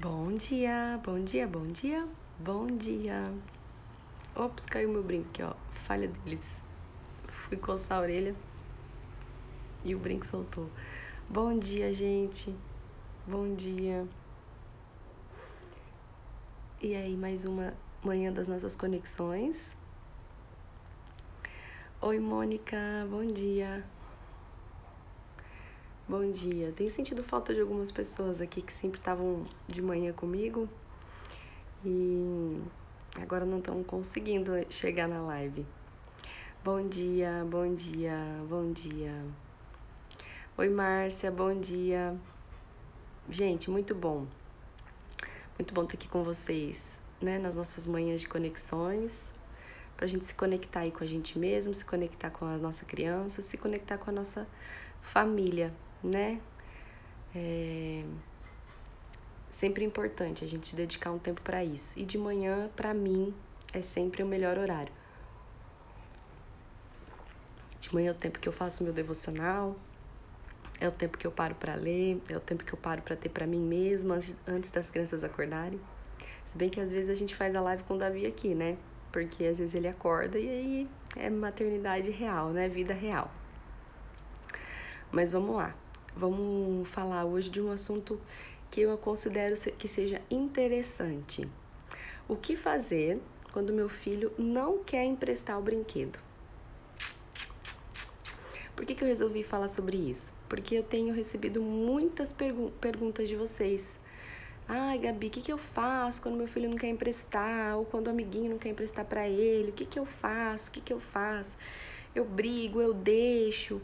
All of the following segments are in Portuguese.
Bom dia, bom dia, bom dia, bom dia. Ops, caiu meu brinco aqui, ó. Falha deles. Fui coçar a orelha e o brinco soltou. Bom dia, gente. Bom dia. E aí, mais uma manhã das nossas conexões. Oi, Mônica, bom dia. Bom dia. Tenho sentido falta de algumas pessoas aqui que sempre estavam de manhã comigo e agora não estão conseguindo chegar na live. Bom dia, bom dia, bom dia. Oi, Márcia, bom dia. Gente, muito bom. Muito bom estar aqui com vocês, né? Nas nossas manhãs de conexões. Pra gente se conectar aí com a gente mesmo, se conectar com a nossa criança, se conectar com a nossa família, né? É sempre importante a gente dedicar um tempo para isso. E de manhã, para mim, é sempre o melhor horário. De manhã é o tempo que eu faço meu devocional, é o tempo que eu paro para ler, é o tempo que eu paro para ter para mim mesma antes das crianças acordarem. Se bem que às vezes a gente faz a live com o Davi aqui, né? Porque às vezes ele acorda e aí é maternidade real, né? Vida real. Mas vamos lá. Vamos falar hoje de um assunto que eu considero que seja interessante. O que fazer quando meu filho não quer emprestar o brinquedo? Por que eu resolvi falar sobre isso? Porque eu tenho recebido muitas perguntas de vocês. Ai, Gabi, o que eu faço quando meu filho não quer emprestar? Ou quando o amiguinho não quer emprestar para ele? O que eu faço? O que eu faço? Eu brigo, eu deixo.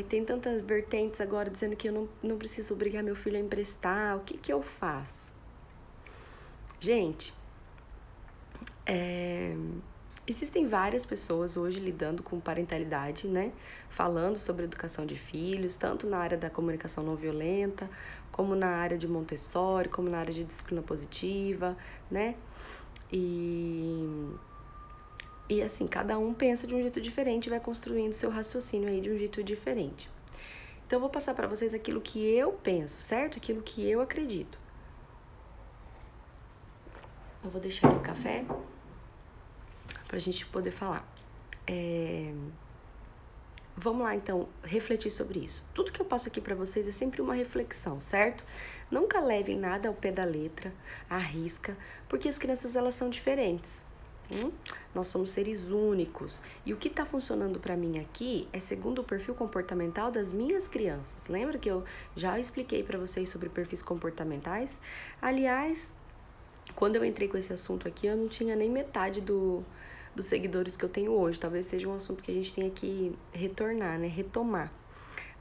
Tem tantas vertentes agora dizendo que eu não preciso obrigar meu filho a emprestar. O que eu faço? Gente, existem várias pessoas hoje lidando com parentalidade, né? Falando sobre educação de filhos, tanto na área da comunicação não violenta, como na área de Montessori, como na área de disciplina positiva, né? E assim, cada um pensa de um jeito diferente e vai construindo seu raciocínio aí de um jeito diferente. Então, eu vou passar para vocês aquilo que eu penso, certo? Aquilo que eu acredito. Eu vou deixar aqui o café pra gente poder falar. Vamos lá, então, refletir sobre isso. Tudo que eu passo aqui para vocês é sempre uma reflexão, certo? Nunca levem nada ao pé da letra, à risca, porque as crianças, elas são diferentes. Nós somos seres únicos. E o que está funcionando para mim aqui é segundo o perfil comportamental das minhas crianças. Lembra que eu já expliquei para vocês sobre perfis comportamentais? Aliás, quando eu entrei com esse assunto aqui, eu não tinha nem metade dos seguidores que eu tenho hoje. Talvez seja um assunto que a gente tenha que retornar, né? Retomar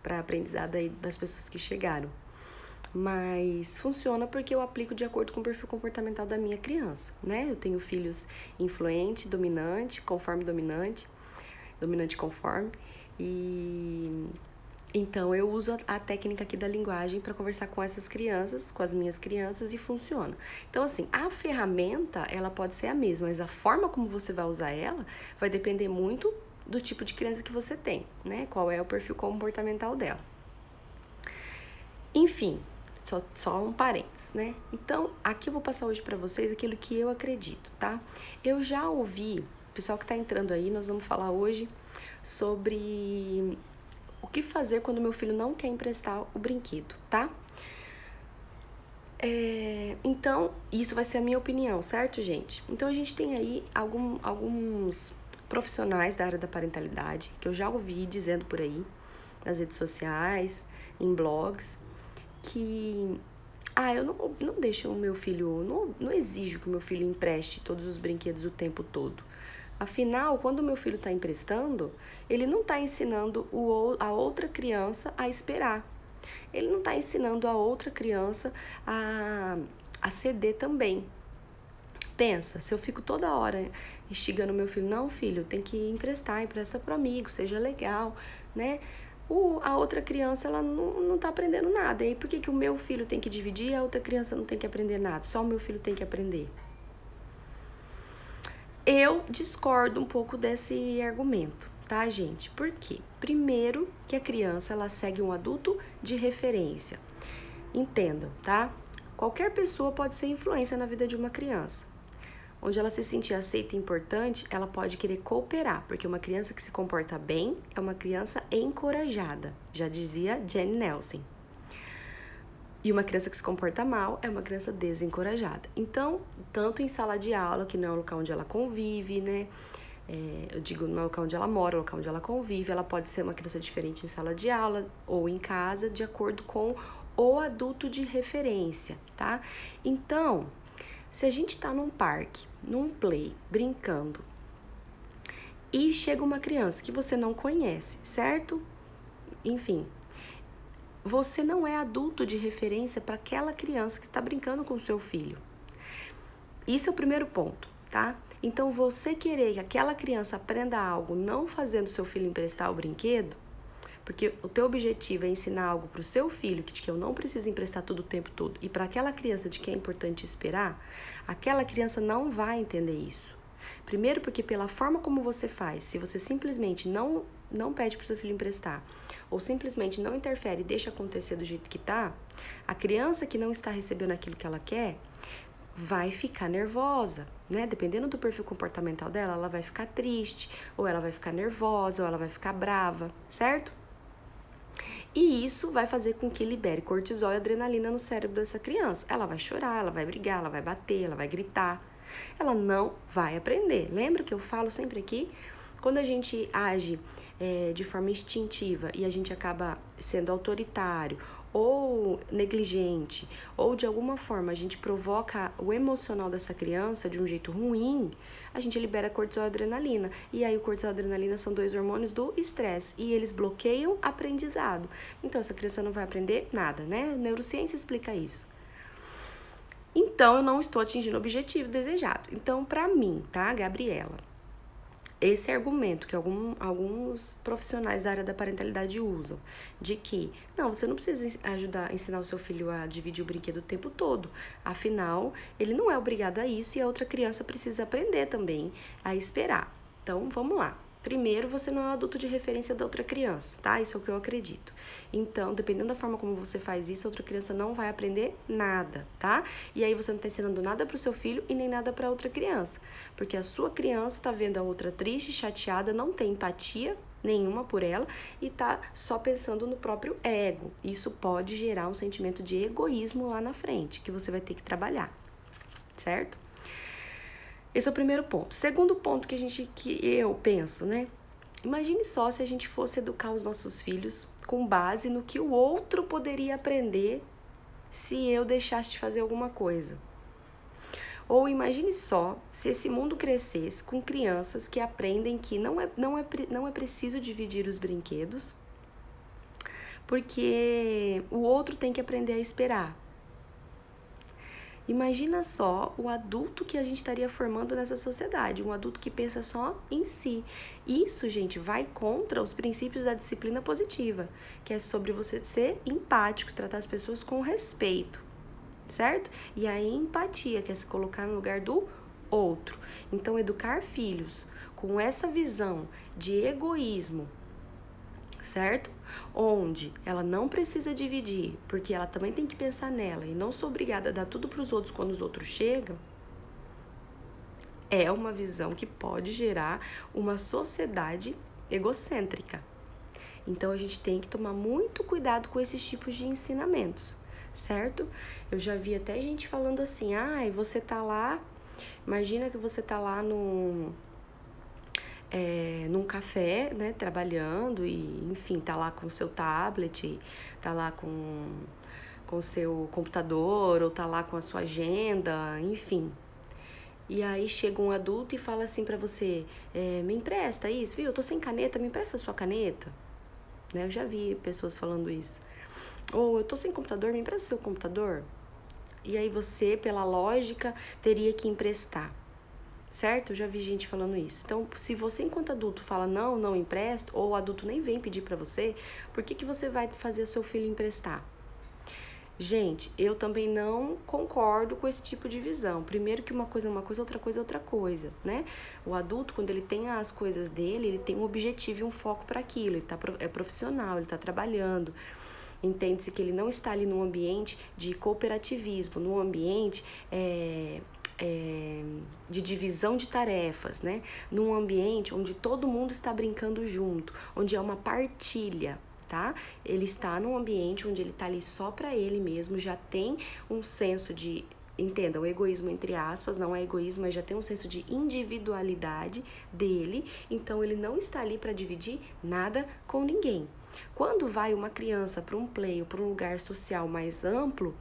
para aprendizado aí das pessoas que chegaram. Mas funciona porque eu aplico de acordo com o perfil comportamental da minha criança, né? Eu tenho filhos influente, dominante, conforme dominante conforme. E então eu uso a técnica aqui da linguagem para conversar com essas crianças, com as minhas crianças, e funciona. Então, assim, a ferramenta, ela pode ser a mesma, mas a forma como você vai usar ela vai depender muito do tipo de criança que você tem, né? Qual é o perfil comportamental dela. Enfim, só um parênteses, né? Então, aqui eu vou passar hoje para vocês aquilo que eu acredito, tá? Eu já ouvi, pessoal que tá entrando aí, nós vamos falar hoje sobre o que fazer quando meu filho não quer emprestar o brinquedo, tá? Então, isso vai ser a minha opinião, certo, gente? Então, a gente tem aí alguns profissionais da área da parentalidade que eu já ouvi dizendo por aí, nas redes sociais, em blogs, que eu não deixo o meu filho, não exijo que o meu filho empreste todos os brinquedos o tempo todo. Afinal, quando o meu filho está emprestando, ele não está ensinando a outra criança a esperar. Ele não está ensinando a outra criança a ceder também. Pensa, se eu fico toda hora instigando meu filho, não, filho, tem que empresta pro amigo, seja legal, né? A outra criança, ela não tá aprendendo nada. E aí, por que o meu filho tem que dividir e a outra criança não tem que aprender nada? Só o meu filho tem que aprender. Eu discordo um pouco desse argumento, tá, gente? Por quê? Primeiro, que a criança, ela segue um adulto de referência. Entendam, tá? Qualquer pessoa pode ser influência na vida de uma criança. Onde ela se sentir aceita e importante, ela pode querer cooperar, porque uma criança que se comporta bem é uma criança encorajada, já dizia Jenny Nelson. E uma criança que se comporta mal é uma criança desencorajada. Então, tanto em sala de aula, que não é o local onde ela convive, né? Eu digo, no local onde ela mora, o local onde ela convive, ela pode ser uma criança diferente em sala de aula ou em casa, de acordo com o adulto de referência, tá? Então, se a gente tá num parque, num play, brincando, e chega uma criança que você não conhece, certo? Enfim, você não é adulto de referência para aquela criança que está brincando com o seu filho. Isso é o primeiro ponto, tá? Então, você querer que aquela criança aprenda algo não fazendo seu filho emprestar o brinquedo, porque o teu objetivo é ensinar algo para o seu filho, que eu não preciso emprestar tudo o tempo todo, e para aquela criança de que é importante esperar, aquela criança não vai entender isso. Primeiro porque pela forma como você faz, se você simplesmente não pede para o seu filho emprestar, ou simplesmente não interfere e deixa acontecer do jeito que tá, a criança que não está recebendo aquilo que ela quer, vai ficar nervosa, né? Dependendo do perfil comportamental dela, ela vai ficar triste, ou ela vai ficar nervosa, ou ela vai ficar brava, certo? E isso vai fazer com que libere cortisol e adrenalina no cérebro dessa criança. Ela vai chorar, ela vai brigar, ela vai bater, ela vai gritar. Ela não vai aprender. Lembra que eu falo sempre aqui? Quando a gente age de forma instintiva e a gente acaba sendo autoritário ou negligente, ou de alguma forma a gente provoca o emocional dessa criança de um jeito ruim, a gente libera cortisol e adrenalina. E aí o cortisol e a adrenalina são 2 hormônios do estresse e eles bloqueiam aprendizado. Então essa criança não vai aprender nada, né? A neurociência explica isso. Então eu não estou atingindo o objetivo desejado. Então, para mim, tá, Gabriela? Esse argumento que alguns profissionais da área da parentalidade usam, de que, não, você não precisa ensinar o seu filho a dividir o brinquedo o tempo todo, afinal, ele não é obrigado a isso e a outra criança precisa aprender também a esperar. Então, vamos lá. Primeiro, você não é o adulto de referência da outra criança, tá? Isso é o que eu acredito. Então, dependendo da forma como você faz isso, a outra criança não vai aprender nada, tá? E aí você não tá ensinando nada pro seu filho e nem nada pra outra criança. Porque a sua criança tá vendo a outra triste, chateada, não tem empatia nenhuma por ela e tá só pensando no próprio ego. Isso pode gerar um sentimento de egoísmo lá na frente, que você vai ter que trabalhar, certo? Esse é o primeiro ponto. Segundo ponto que eu penso, né? Imagine só se a gente fosse educar os nossos filhos com base no que o outro poderia aprender se eu deixasse de fazer alguma coisa. Ou imagine só se esse mundo crescesse com crianças que aprendem que não é preciso dividir os brinquedos, porque o outro tem que aprender a esperar. Imagina só o adulto que a gente estaria formando nessa sociedade, um adulto que pensa só em si. Isso, gente, vai contra os princípios da disciplina positiva, que é sobre você ser empático, tratar as pessoas com respeito, certo? E a empatia, que é se colocar no lugar do outro. Então, educar filhos com essa visão de egoísmo, certo? Onde ela não precisa dividir, porque ela também tem que pensar nela e não sou obrigada a dar tudo para os outros quando os outros chegam, é uma visão que pode gerar uma sociedade egocêntrica. Então a gente tem que tomar muito cuidado com esses tipos de ensinamentos, certo? Eu já vi até gente falando assim, você tá lá, imagina que você tá lá num café, né, trabalhando e, enfim, tá lá com o seu tablet, tá lá com o seu computador ou tá lá com a sua agenda, enfim. E aí chega um adulto e fala assim pra você, me empresta isso, viu? Eu tô sem caneta, me empresta a sua caneta. Né? Eu já vi pessoas falando isso. Ou eu tô sem computador, me empresta seu computador. E aí você, pela lógica, teria que emprestar. Certo? Eu já vi gente falando isso. Então, se você enquanto adulto fala não empresto, ou o adulto nem vem pedir pra você, por que você vai fazer o seu filho emprestar? Gente, eu também não concordo com esse tipo de visão. Primeiro que uma coisa é uma coisa, outra coisa é outra coisa, né? O adulto, quando ele tem as coisas dele, ele tem um objetivo e um foco para aquilo. Ele é profissional, ele tá trabalhando. Entende-se que ele não está ali num ambiente de cooperativismo, num ambiente de divisão de tarefas, né? Num ambiente onde todo mundo está brincando junto, onde é uma partilha, tá? Ele está num ambiente onde ele está ali só para ele mesmo, já tem um senso de, entenda, o egoísmo entre aspas, não é egoísmo, mas já tem um senso de individualidade dele, então ele não está ali para dividir nada com ninguém. Quando vai uma criança para um play ou para um lugar social mais amplo,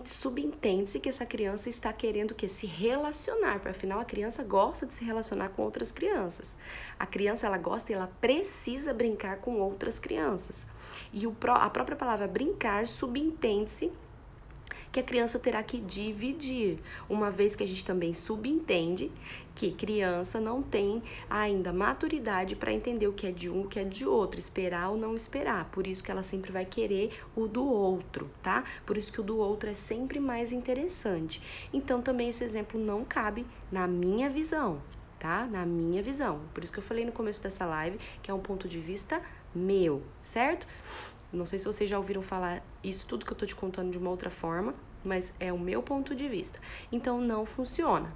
subentende-se que essa criança está querendo que se relacionar, porque afinal a criança gosta de se relacionar com outras crianças. A criança, ela gosta e ela precisa brincar com outras crianças. E a própria palavra brincar subentende-se que a criança terá que dividir, uma vez que a gente também subentende que criança não tem ainda maturidade para entender o que é de um, o que é de outro, esperar ou não esperar. Por isso que ela sempre vai querer o do outro, tá? Por isso que o do outro é sempre mais interessante. Então também esse exemplo não cabe na minha visão, tá? Na minha visão. Por isso que eu falei no começo dessa live que é um ponto de vista meu, certo? Não sei se vocês já ouviram falar isso tudo que eu tô te contando de uma outra forma, mas é o meu ponto de vista. Então, não funciona.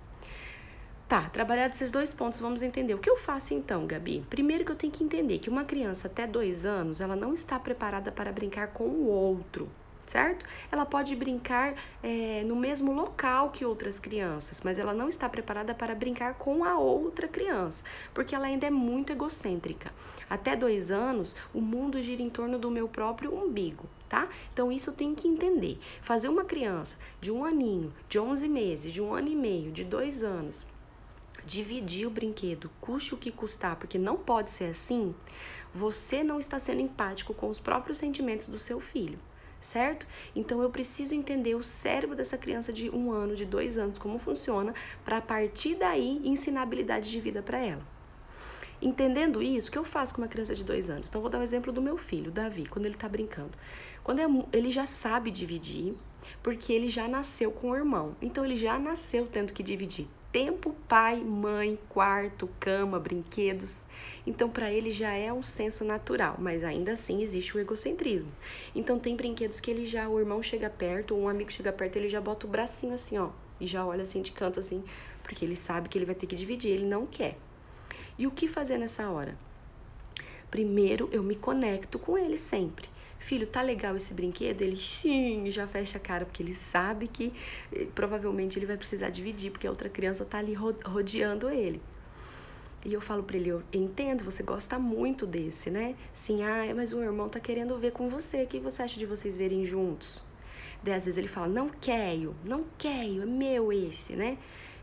Tá, trabalhado esses 2 pontos, vamos entender. O que eu faço então, Gabi? Primeiro que eu tenho que entender que uma criança até 2 anos, ela não está preparada para brincar com o outro, certo? Ela pode brincar no mesmo local que outras crianças, mas ela não está preparada para brincar com a outra criança, porque ela ainda é muito egocêntrica. Até 2 anos, o mundo gira em torno do meu próprio umbigo, tá? Então, isso eu tenho que entender. Fazer uma criança de 1 aninho, de 11 meses, de 1 ano e meio, de 2 anos, dividir o brinquedo, custe o que custar, porque não pode ser assim, você não está sendo empático com os próprios sentimentos do seu filho, certo? Então, eu preciso entender o cérebro dessa criança de 1 ano, de 2 anos, como funciona, para a partir daí ensinar habilidade de vida para ela. Entendendo isso, o que eu faço com uma criança de 2 anos? Então, vou dar um exemplo do meu filho, Davi, quando ele tá brincando. Quando ele já sabe dividir, porque ele já nasceu com o irmão. Então, ele já nasceu tendo que dividir tempo, pai, mãe, quarto, cama, brinquedos. Então, para ele já é um senso natural, mas ainda assim existe o egocentrismo. Então, tem brinquedos que o irmão chega perto, ou um amigo chega perto, ele já bota o bracinho assim, ó, e já olha assim de canto assim, porque ele sabe que ele vai ter que dividir, ele não quer. E o que fazer nessa hora? Primeiro, eu me conecto com ele sempre. Filho, tá legal esse brinquedo? Ele, sim, já fecha a cara, porque ele sabe que provavelmente ele vai precisar dividir, porque a outra criança tá ali rodeando ele. E eu falo pra ele, eu entendo, você gosta muito desse, né? Sim, mas o irmão tá querendo ver com você, o que você acha de vocês verem juntos? Daí, às vezes ele fala, não quero, é meu esse, né?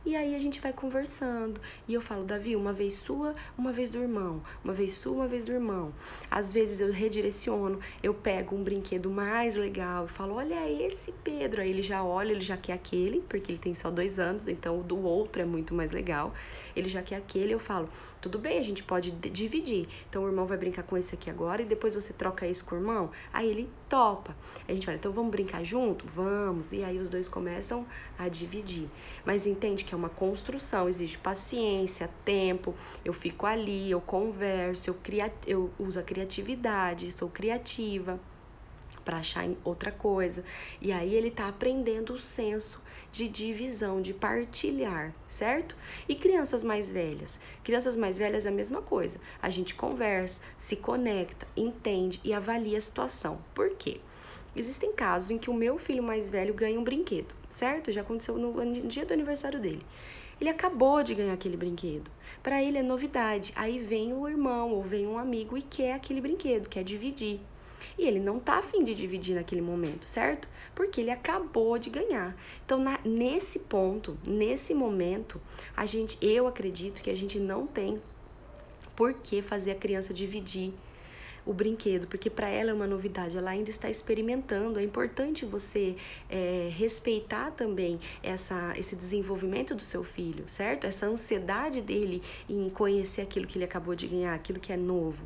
E aí a gente vai conversando. E eu falo, Davi, uma vez sua, uma vez do irmão. Uma vez sua, uma vez do irmão. Às vezes eu redireciono, eu pego um brinquedo mais legal e falo, olha esse, Pedro. Aí ele já olha, ele já quer aquele, porque ele tem só 2 anos, então o do outro é muito mais legal. Ele já quer aquele, eu falo, tudo bem, a gente pode dividir. Então o irmão vai brincar com esse aqui agora e depois você troca esse com o irmão. Aí ele topa. Aí a gente fala, então vamos brincar junto? Vamos. E aí os dois começam a dividir. Mas entende que é uma construção, exige paciência, tempo. Eu fico ali, eu converso, eu uso a criatividade, sou criativa para achar outra coisa. E aí ele tá aprendendo o senso de divisão, de partilhar, certo? E crianças mais velhas? Crianças mais velhas é a mesma coisa. A gente conversa, se conecta, entende e avalia a situação. Por quê? Existem casos em que o meu filho mais velho ganha um brinquedo, certo? Já aconteceu no dia do aniversário dele. Ele acabou de ganhar aquele brinquedo. Para ele é novidade. Aí vem o irmão ou vem um amigo e quer aquele brinquedo, quer dividir. E ele não tá afim de dividir naquele momento, certo? Porque ele acabou de ganhar. Então, nesse ponto, nesse momento, eu acredito que a gente não tem por que fazer a criança dividir o brinquedo, porque para ela é uma novidade, ela ainda está experimentando. É importante você respeitar também esse desenvolvimento do seu filho, certo? Essa ansiedade dele em conhecer aquilo que ele acabou de ganhar, aquilo que é novo.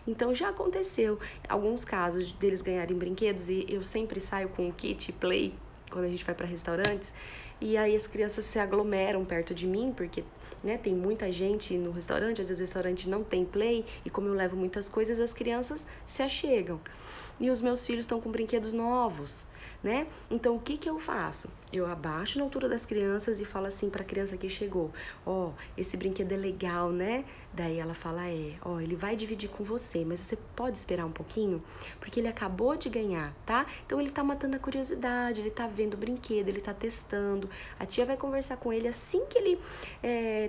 Então já aconteceu alguns casos deles ganharem brinquedos e eu sempre saio com o kit play quando a gente vai para restaurantes. e aí as crianças se aglomeram perto de mim, porque né, tem muita gente no restaurante, às vezes o restaurante não tem play, e como eu levo muitas coisas, as crianças se achegam. E os meus filhos estão com brinquedos novos, né? Então, o que que eu faço? Eu abaixo na altura das crianças e falo assim para a criança que chegou, ó, esse brinquedo é legal, né? Daí ela fala, ó, ele vai dividir com você, mas você pode esperar um pouquinho? Porque ele acabou de ganhar, tá? Então, ele tá matando a curiosidade, ele tá vendo o brinquedo, ele tá testando. A tia vai conversar com ele assim que ele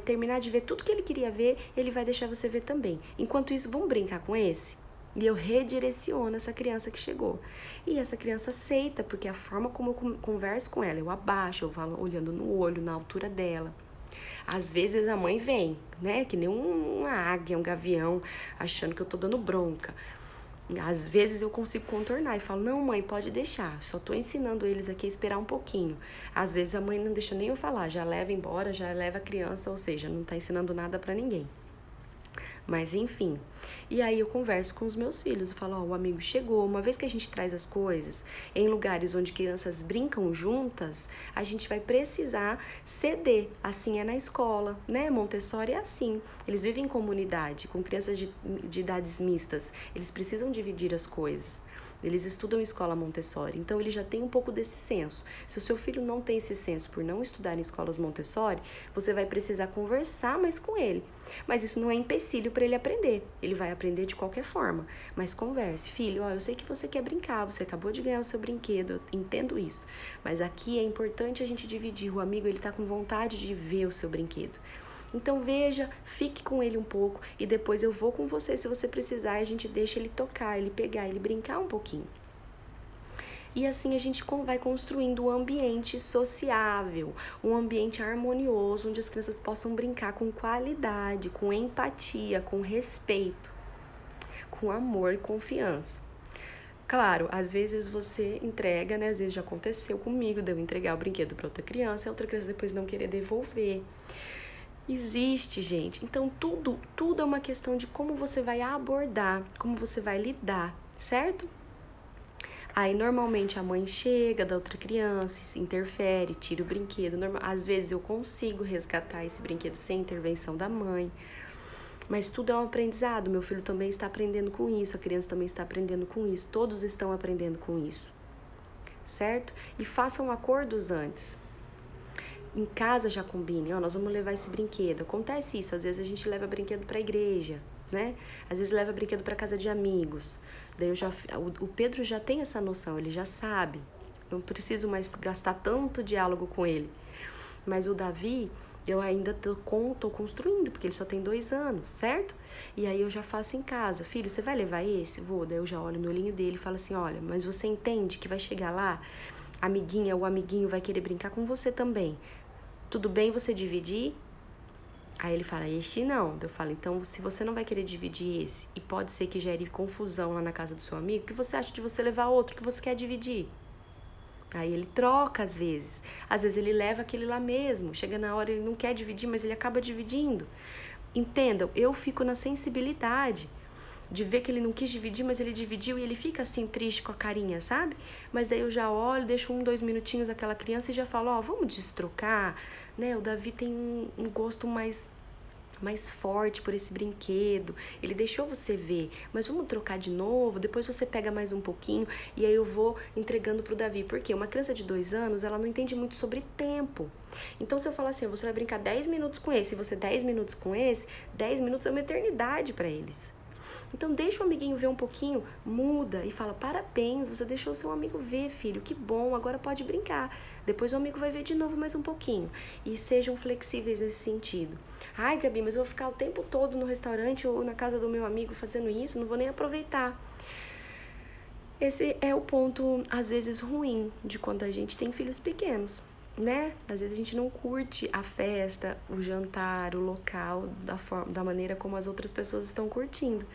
terminar de ver tudo que ele queria ver, ele vai deixar você ver também. Enquanto isso, vamos brincar com esse? E eu redireciono essa criança que chegou. E essa criança aceita, porque a forma como eu converso com ela, eu abaixo, eu falo olhando no olho, na altura dela. Às vezes a mãe vem, né, que nem uma águia, um gavião, achando que eu tô dando bronca. Às vezes eu consigo contornar e falo, não mãe, pode deixar, só tô ensinando eles aqui a esperar um pouquinho. Às vezes a mãe não deixa nem eu falar, já leva embora, já leva a criança, ou seja, não tá ensinando nada pra ninguém. Mas enfim, e aí eu converso com os meus filhos, eu falo, o amigo chegou. Uma vez que a gente traz as coisas em lugares onde crianças brincam juntas, a gente vai precisar ceder. Assim é na escola, né? Montessori é assim, eles vivem em comunidade, com crianças de idades mistas, eles precisam dividir as coisas. Eles estudam em escola Montessori, então ele já tem um pouco desse senso. Se o seu filho não tem esse senso por não estudar em escolas Montessori, você vai precisar conversar mais com ele. Mas isso não é empecilho para ele aprender. Ele vai aprender de qualquer forma. Mas converse, filho, eu sei que você quer brincar, você acabou de ganhar o seu brinquedo, eu entendo isso. Mas aqui é importante a gente dividir. O amigo, ele tá com vontade de ver o seu brinquedo. Então veja, fique com ele um pouco e depois eu vou com você se você precisar e a gente deixa ele tocar, ele pegar, ele brincar um pouquinho. E assim a gente vai construindo um ambiente sociável, um ambiente harmonioso, onde as crianças possam brincar com qualidade, com empatia, com respeito, com amor e confiança. Claro, às vezes você entrega, né? Às vezes já aconteceu comigo, de eu entregar o brinquedo para outra criança e a outra criança depois não querer devolver. Existe, gente. Então, tudo é uma questão de como você vai abordar, como você vai lidar, certo? Aí, normalmente, a mãe chega da outra criança, se interfere, tira o brinquedo. Às vezes, eu consigo resgatar esse brinquedo sem intervenção da mãe. Mas tudo é um aprendizado. Meu filho também está aprendendo com isso, a criança também está aprendendo com isso. Todos estão aprendendo com isso, certo? E façam acordos antes. Em casa já combine, nós vamos levar esse brinquedo. Acontece isso, às vezes a gente leva brinquedo para a igreja, né? Às vezes leva brinquedo para casa de amigos. Daí o Pedro já tem essa noção, ele já sabe. Não preciso mais gastar tanto diálogo com ele. Mas o Davi, eu ainda tô construindo, porque ele só tem 2 anos, certo? E aí eu já faço em casa. Filho, você vai levar esse? Vou. Daí eu já olho no olhinho dele e falo assim, olha, mas você entende que vai chegar lá, a amiguinha ou amiguinho vai querer brincar com você também. Tudo bem você dividir? Aí ele fala, esse não. Eu falo, então se você não vai querer dividir esse e pode ser que gere confusão lá na casa do seu amigo, o que você acha de você levar outro que você quer dividir? Aí ele troca às vezes ele leva aquele lá mesmo, chega na hora ele não quer dividir, mas ele acaba dividindo. Entendam, eu fico na sensibilidade de ver que ele não quis dividir, mas ele dividiu e ele fica assim triste com a carinha, sabe? Mas daí eu já olho, deixo 2 minutinhos aquela criança e já falo, vamos destrocar, né? O Davi tem um gosto mais forte por esse brinquedo, ele deixou você ver, mas vamos trocar de novo, depois você pega mais um pouquinho e aí eu vou entregando pro Davi, porque uma criança de 2 anos, ela não entende muito sobre tempo. Então se eu falar assim, você vai brincar 10 minutos com esse, e você 10 minutos com esse, 10 minutos é uma eternidade para eles. Então deixa o amiguinho ver um pouquinho, muda e fala, parabéns, você deixou o seu amigo ver, filho, que bom, agora pode brincar. Depois o amigo vai ver de novo mais um pouquinho. E sejam flexíveis nesse sentido. Ai, Gabi, mas eu vou ficar o tempo todo no restaurante ou na casa do meu amigo fazendo isso, não vou nem aproveitar. Esse é o ponto, às vezes, ruim de quando a gente tem filhos pequenos, né? Às vezes a gente não curte a festa, o jantar, o local, da maneira como as outras pessoas estão curtindo.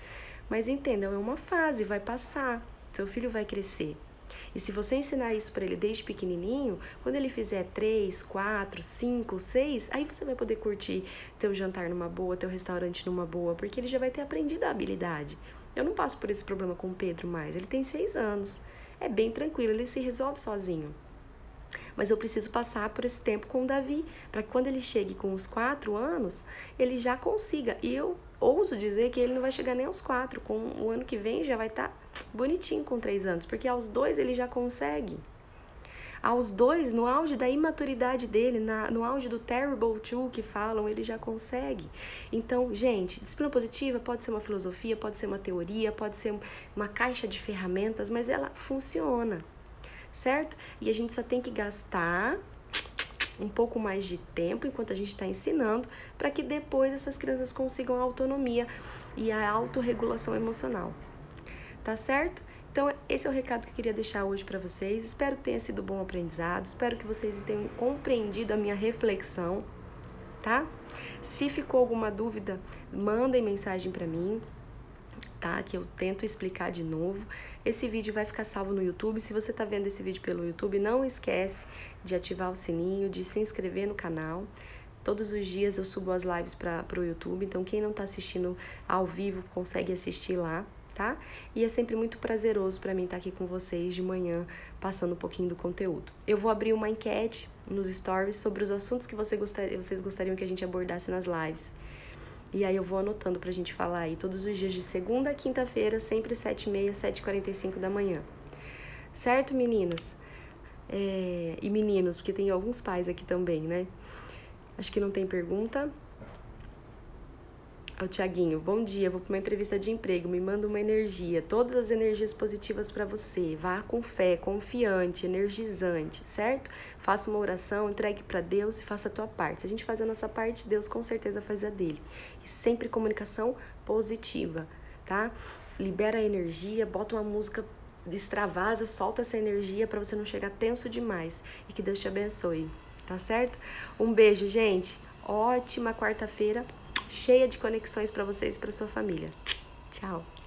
Mas entendam, é uma fase, vai passar, seu filho vai crescer. E se você ensinar isso para ele desde pequenininho, quando ele fizer 3, 4, 5, 6, aí você vai poder curtir teu jantar numa boa, teu restaurante numa boa, porque ele já vai ter aprendido a habilidade. Eu não passo por esse problema com o Pedro mais, ele tem 6 anos. É bem tranquilo, ele se resolve sozinho. Mas eu preciso passar por esse tempo com o Davi, para que quando ele chegue com os 4 anos, ele já consiga. E eu ouso dizer que ele não vai chegar nem aos 4, com o ano que vem já vai estar bonitinho com 3 anos, porque aos 2 ele já consegue. Aos 2, no auge da imaturidade dele, no auge do terrible two que falam, ele já consegue. Então, gente, disciplina positiva pode ser uma filosofia, pode ser uma teoria, pode ser uma caixa de ferramentas, mas ela funciona, certo? E a gente só tem que gastar um pouco mais de tempo enquanto a gente está ensinando, para que depois essas crianças consigam a autonomia e a autorregulação emocional. Tá certo? Então, esse é o recado que eu queria deixar hoje para vocês. Espero que tenha sido bom aprendizado. Espero que vocês tenham compreendido a minha reflexão, tá? Se ficou alguma dúvida, mandem mensagem para mim, tá? Que eu tento explicar de novo. Esse vídeo vai ficar salvo no YouTube. Se você tá vendo esse vídeo pelo YouTube, não esquece de ativar o sininho, de se inscrever no canal. Todos os dias eu subo as lives para o YouTube, então quem não tá assistindo ao vivo consegue assistir lá, tá? E é sempre muito prazeroso para mim estar aqui com vocês de manhã, passando um pouquinho do conteúdo. Eu vou abrir uma enquete nos stories sobre os assuntos que vocês gostariam que a gente abordasse nas lives. E aí eu vou anotando pra gente falar aí todos os dias de segunda a quinta-feira, sempre 7h30, 7h45 da manhã. Certo, meninas? E meninos, porque tem alguns pais aqui também, né? Acho que não tem pergunta. O Thiaguinho, bom dia, vou para uma entrevista de emprego, me manda uma energia, todas as energias positivas para você, vá com fé, confiante, energizante, certo? Faça uma oração, entregue para Deus e faça a tua parte. Se a gente faz a nossa parte, Deus com certeza faz a dele. E sempre comunicação positiva, tá? Libera a energia, bota uma música, extravasa, solta essa energia para você não chegar tenso demais e que Deus te abençoe, tá certo? Um beijo, gente, ótima quarta-feira, cheia de conexões para vocês e para sua família. Tchau!